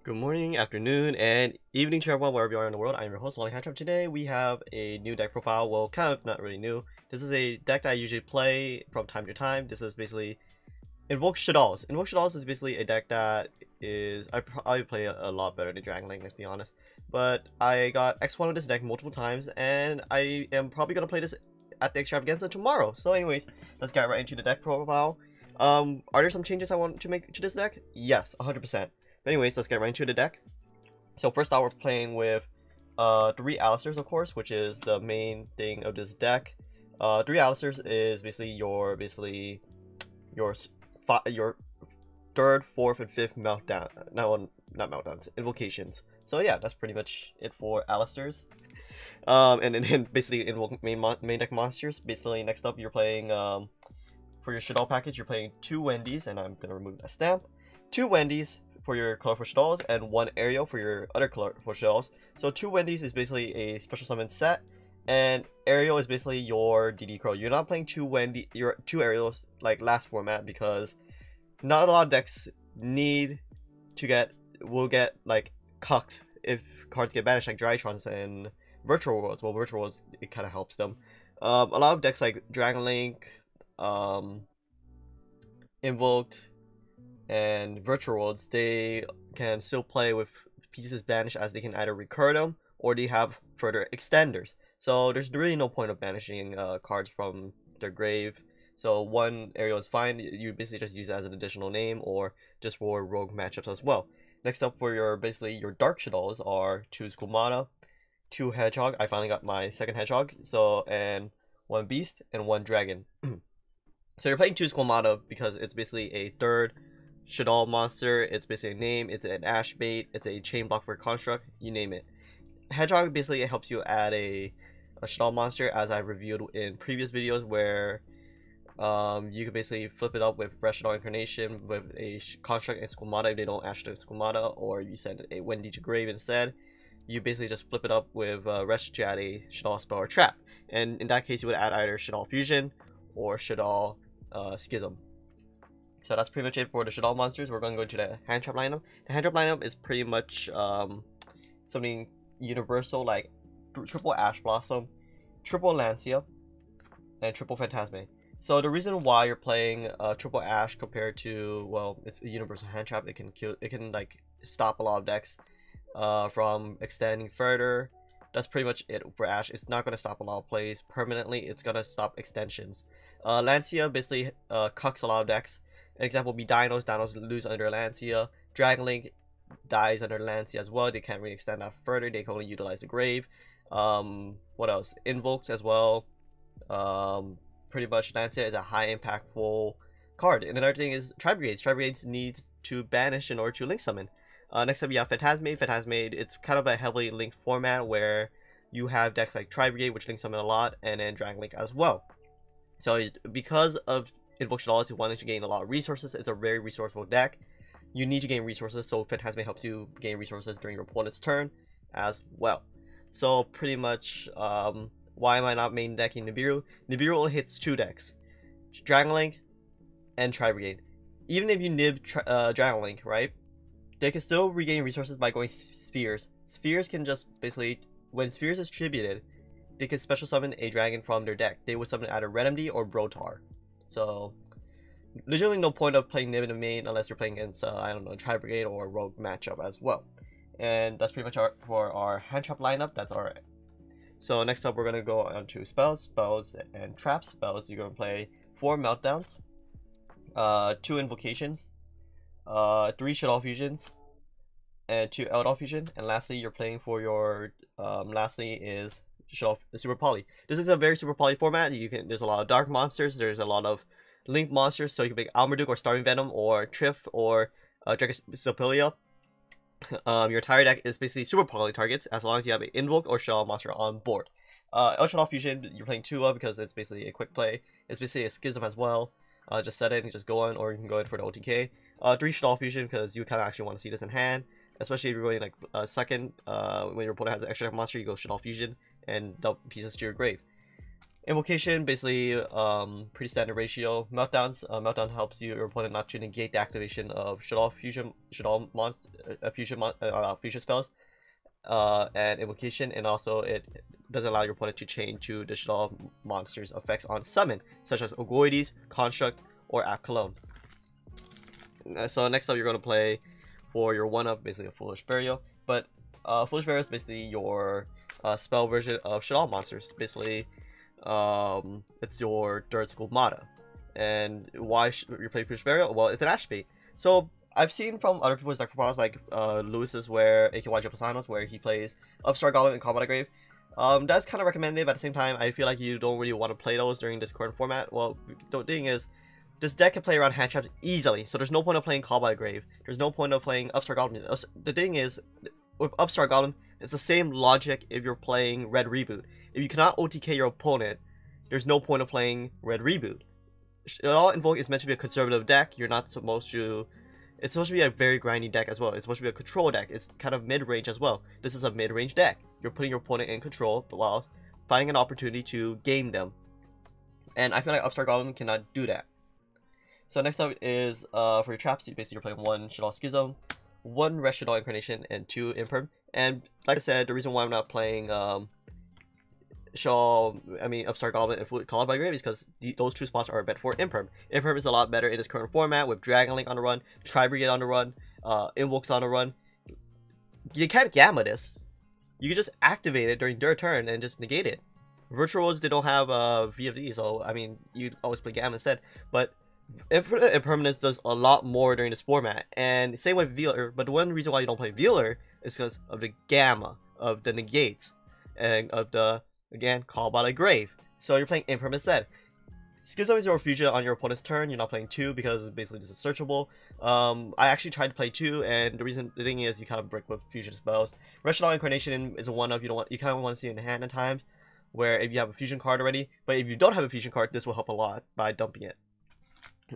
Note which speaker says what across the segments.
Speaker 1: Good morning, afternoon, and evening to everyone wherever you are in the world. I'm your host, Lolly Hatchup. Today we have a new deck profile. Well, kind of not really new. This is a deck that I usually play from time to time. This is basically Invoke Shaddolls. Invoke Shaddolls is basically a deck that is I probably play a lot better than Dragon Link, let's be honest. But I got X1 with this deck multiple times, and I am probably gonna play this at the extravaganza tomorrow. So, anyways, let's get right into the deck profile. Are there some changes I want to make to this deck? Yes, 100%. But anyways, let's get right into the deck. So first off, we're playing with 3 Alistairs, of course, which is the main thing of this deck. 3 Alistairs is basically your third, fourth, and fifth meltdown. No, not meltdowns, invocations. So yeah, that's pretty much it for Alistairs. And then basically invoke main deck monsters. Basically, next up you're playing for your Shaddol package, you're playing 2 Wendy's, and I'm gonna remove that stamp. 2 Wendy's for your colorful Shaddolls, and 1 Ariel for your other colorful Shaddolls. So 2 Wendy's is basically a special summon set, and Ariel is basically your DD Crow. You're not playing 2 Ariels like last format, because not a lot of decks will get like cucked if cards get banished, like Drytrons and Virtual Worlds. Well, Virtual Worlds, it kind of helps them. A lot of decks like Dragon Link, Invoked, and Virtual Worlds, they can still play with pieces banished, as they can either recur them or they have further extenders. So there's really no point of banishing cards from their grave. So 1 Ariel is fine. You basically just use it as an additional name or just for rogue matchups as well. Next up for your Dark Shaddolls are 2 Squamata, 2 Hedgehog. I finally got my second Hedgehog. So, and 1 Beast and 1 Dragon. So you're playing 2 Squamata because it's basically a third Shaddol monster. It's basically a name, it's an Ash bait, it's a chain block for construct, you name it. Hedgehog basically helps you add a Shaddol monster, as I reviewed in previous videos, where you can basically flip it up with fresh Shaddol incarnation with a construct and Squamata if they don't Ash to Squamata, or you send a Wendy to grave instead. You basically just flip it up with Resh to add a Shaddol spell or trap, and in that case you would add either Shaddol Fusion or Shaddol Schism. So that's pretty much it for the Shaddol monsters. We're going to go into the hand trap lineup. The hand trap lineup is pretty much something universal, like triple Ash Blossom, triple Lancia, and triple Phantasme. So the reason why you're playing triple Ash compared to, well, it's a universal hand trap. It can like stop a lot of decks from extending further. That's pretty much it for Ash. It's not gonna stop a lot of plays permanently. It's gonna stop extensions. Lancia basically cucks a lot of decks. An example would be Dinos. Dinos lose under Lancia. Dragon Link dies under Lancia as well. They can't really extend that further. They can only utilize the grave. What else? Invoked as well. Pretty much Lancia is a high impactful card. And another thing is Tri-Brigades. Tri-Brigades needs to banish in order to link summon. Next up, you have Phantasme. Phantasme, it's kind of a heavily linked format where you have decks like Tri-Brigade, which link summon a lot, and then Dragon Link as well. So because of Invoke Shaddolls, you wanting to gain a lot of resources, it's a very resourceful deck. You need to gain resources, so Phantasme helps you gain resources during your opponent's turn as well. So pretty much, why am I not main decking Nibiru? Nibiru only hits 2 decks, Dragon Link and Tri-Brigade. Even if you nib Dragon Link, right, they can still regain resources by going Spheres. Spheres can just basically, when Spheres is tributed, they can special summon a dragon from their deck. They would summon either Redemdy or Brotar. So, literally no point of playing Nib in the main unless you're playing against, I don't know, Tri-Brigade or Rogue matchup as well. And that's pretty much for our hand trap lineup. That's our. So next up, we're gonna go on to spells, and traps. Spells, you're gonna play 4 Meltdowns, 2 Invocations, 3 Shaddol Fusions, and 2 Eldol Fusion. And lastly, you're playing for your lastly is Shaddol Super Poly. This is a very Super Poly format. There's a lot of dark monsters. There's a lot of link monsters. So you can pick Almarduke or Starving Venom or Trif or Dracosopilia. Your entire deck is basically Super Poly targets as long as you have an Invoke or Shaddol monster on board. Shaddol Fusion, you're playing 2 of because it's basically a quick play. It's basically a Schism as well. Just set it and just go on, or you can go in for the OTK. 3 Shaddol Fusion because you kind of actually want to see this in hand. Especially if you're going like second, when your opponent has an extra monster, you go Shaddol Fusion and dump pieces to your grave. Invocation, basically, pretty standard ratio. Meltdowns, meltdown helps your opponent not to negate the activation of fusion spells, and invocation, and also it doesn't allow your opponent to chain to the Shaddoll monster's effects on summon, such as Ogoides, Construct, or App Cologne. So next up, you're going to play for your 1-up, basically a Foolish Burial, but Foolish Burial is basically your spell version of Shaddoll monsters. Basically, it's your third school mata. And why you play Foolish Burial? Well, it's an Ash bait. So I've seen from other people's deck profiles, like Lewis's, where AKY Jopasanos, where he plays Upstart Goblin and Combat Grave. That's kind of recommended, but at the same time, I feel like you don't really want to play those during this current format. Well, the thing is, this deck can play around hand traps easily, so there's no point of playing Combat Grave. There's no point of playing Upstart Goblin. The thing is, with Upstart Goblin, it's the same logic if you're playing Red Reboot. If you cannot OTK your opponent, there's no point of playing Red Reboot. Shaddoll Invoke is meant to be a conservative deck. You're not supposed to... It's supposed to be a very grindy deck as well. It's supposed to be a control deck. It's kind of mid-range as well. This is a mid-range deck. You're putting your opponent in control while finding an opportunity to game them. And I feel like Upstart Goblin cannot do that. So next up is for your traps. You're playing 1 Shaddoll Schism, 1 Red Shaddoll Incarnation, and 2 Imperm. And like I said, the reason why I'm not playing Upstart Goblin and Called by Grave is because those 2 spots are meant for Imperm. Imperm is a lot better in its current format with Dragon Link on the run, Tri-Brigade on the run, Invokes on the run. You can't Gamma this. You can just activate it during their turn and just negate it. Virtual Roads, they don't have VFD, so I mean, you'd always play Gamma instead. But Impermanence does a lot more during this format, and same with Vealer. But the one reason why you don't play Vealer is because of the Gamma, of the negates, and of the, again, Call by the Grave. So you're playing Impermanence instead. Schism is your fusion on your opponent's turn. You're not playing 2 because basically this is searchable. I actually tried to play 2, and the thing is you kind of break with fusion spells. Red Shaddoll Incarnation is a 1-of. You kind of want to see it in hand at times, where if you have a fusion card already, but if you don't have a fusion card, this will help a lot by dumping it.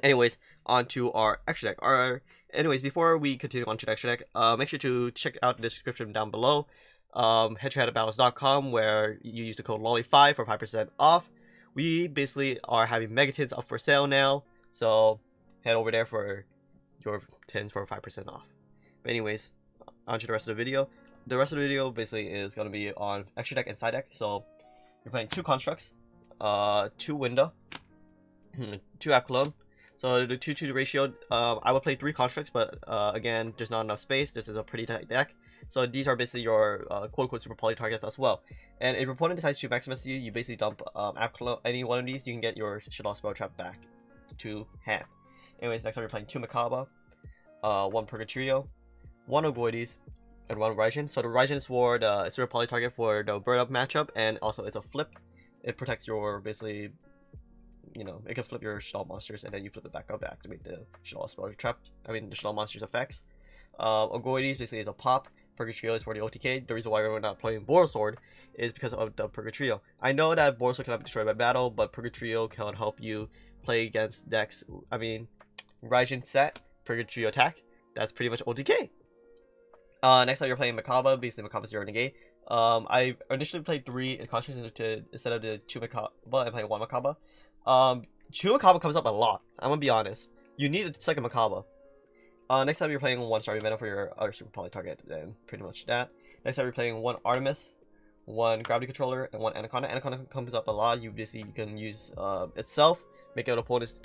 Speaker 1: Anyways, on to our extra deck. Anyways, before we continue on to the extra deck, make sure to check out the description down below. Head-to-head-battles.com, where you use the code LOLLY5 for 5% off. We basically are having Megatins up for sale now, so head over there for your tins for 5% off. But anyways, on to the rest of the video. The rest of the video basically is going to be on extra deck and side deck. So you're playing 2 Constructs, 2 Window, 2 App Cologne. So the 2-2 ratio, I would play 3 Constructs, but again, there's not enough space. This is a pretty tight deck. So these are basically your quote-unquote super poly targets as well. And if your opponent decides to Maximus you, you basically dump App Cologne, any one of these, you can get your Shaddoll Spell Trap back to hand. Anyways, next up you're playing 2 Macabre, 1 Purgatrio, 1 Ogoides, and 1 Raijin. So the Raijin is for the super poly target for the Bird Up matchup, and also it's a flip. It protects your, basically, you know, it can flip your Shaddoll monsters, and then you flip it back up to activate the Shaddoll Spell Trap, the Shaddoll monsters effects. Ogoides basically is a pop. Purgatrio is for the OTK. The reason why we're not playing Borosword is because of the Purgatrio. I know that Borosword cannot be destroyed by battle, but Purgatrio can help you play against decks. I mean, Raijin set, Purgatrio attack. That's pretty much OTK. Next up, you're playing Macabre. Basically, Macabre is 0 negate. I initially played 3 in Constructs instead of the 2 Macabre. I played 1 Macabre. 2 Macabre comes up a lot. I'm gonna be honest. You need a second Macabre. Next time you're playing 1 Starry Venom for your other super poly target, and pretty much that. Next time you're playing 1 Artemis, 1 Gravity Controller, and 1 Anaconda. Anaconda comes up a lot. You can use itself, make your opponent's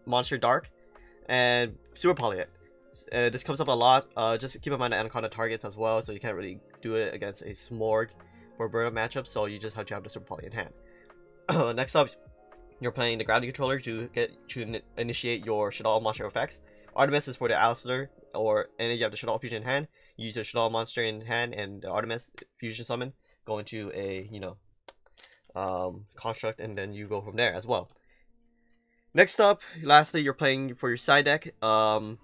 Speaker 1: monster dark, and super poly it. This comes up a lot. Just keep in mind the Anaconda targets as well, so you can't really do it against a Smorg or Bird matchup, so you just have to have the super poly in hand. Next up, you're playing the Gravity Controller to initiate your Shaddoll monster effects. Artemis is for the Alistair, and then you have the Shaddoll fusion in hand. You use the Shaddoll monster in hand and the Artemis fusion summon, go into a, construct, and then you go from there as well. Next up, lastly, you're playing for your side deck. I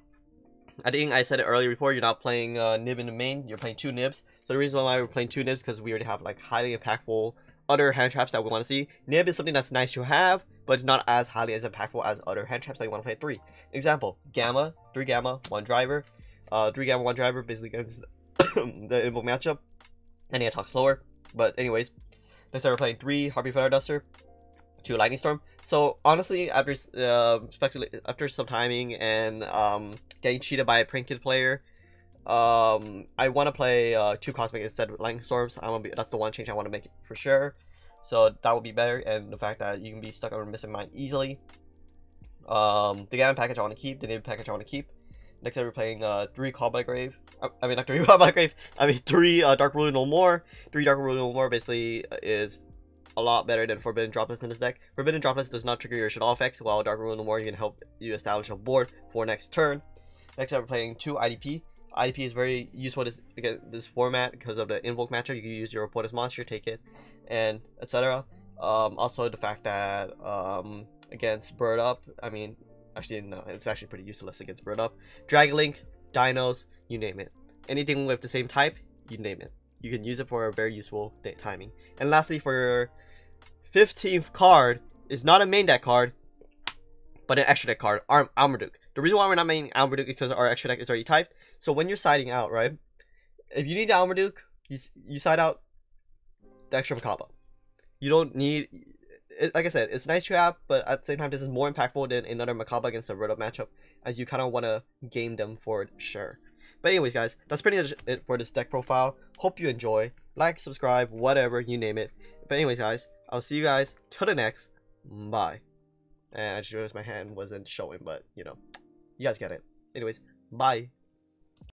Speaker 1: think I said it earlier before, you're not playing Nib in the main, you're playing 2 Nibs. So the reason why we're playing 2 Nibs is because we already have like highly impactful other hand traps that we want to see. Nib is something that's nice to have, but it's not as highly as impactful as other hand traps that you want to play at 3. Example, Gamma, 3 Gamma, 1 Driver. 3 Gamma, 1 Driver basically against the Invoke matchup. And he attacks slower. But anyways, next time we're playing 3 Harpy Feather Duster, to Lightning Storm. So honestly, after after some timing and getting cheated by a Pranked player, I want to play 2 Cosmic instead of Lightning Storms. That's the one change I want to make for sure. So that would be better, and the fact that you can be stuck on a missing mine easily. The Ganon package I want to keep. The Native package I want to keep. Next, we're playing 3 Combat Grave. I mean, not 3 Combat Grave. I mean 3 Dark Ruler No More. 3 Dark Ruler No More basically is a lot better than Forbidden Droplets in this deck. Forbidden Droplets does not trigger your Shaddol effects, while Dark Ruler No More can help you establish a board for next turn. Next, we're playing 2 IDP. IDP is very useful this format because of the invoke matchup. You can use your opponent's monster, take it, and etc. Also, the fact that against Bird Up, I mean, actually no, it's actually pretty useless against Bird Up. Dragon Link, Dinos, you name it. Anything with the same type, you name it. You can use it for a very useful timing. And lastly, for your 15th card is not a main deck card, but an extra deck card, Armaduke. The reason why we're not making Armaduke is because our extra deck is already typed. So when you're siding out, right, if you need the Armaduke, you side out the extra Makaba. You don't need, like I said, it's nice to have, but at the same time, this is more impactful than another Makaba against a Red Up matchup, as you kind of want to game them for it, sure. But anyways, guys, that's pretty much it for this deck profile. Hope you enjoy. Like, subscribe, whatever, you name it. But anyways, guys, I'll see you guys till the next. Bye. And I just realized my hand wasn't showing, but, you know, you guys get it. Anyways, bye.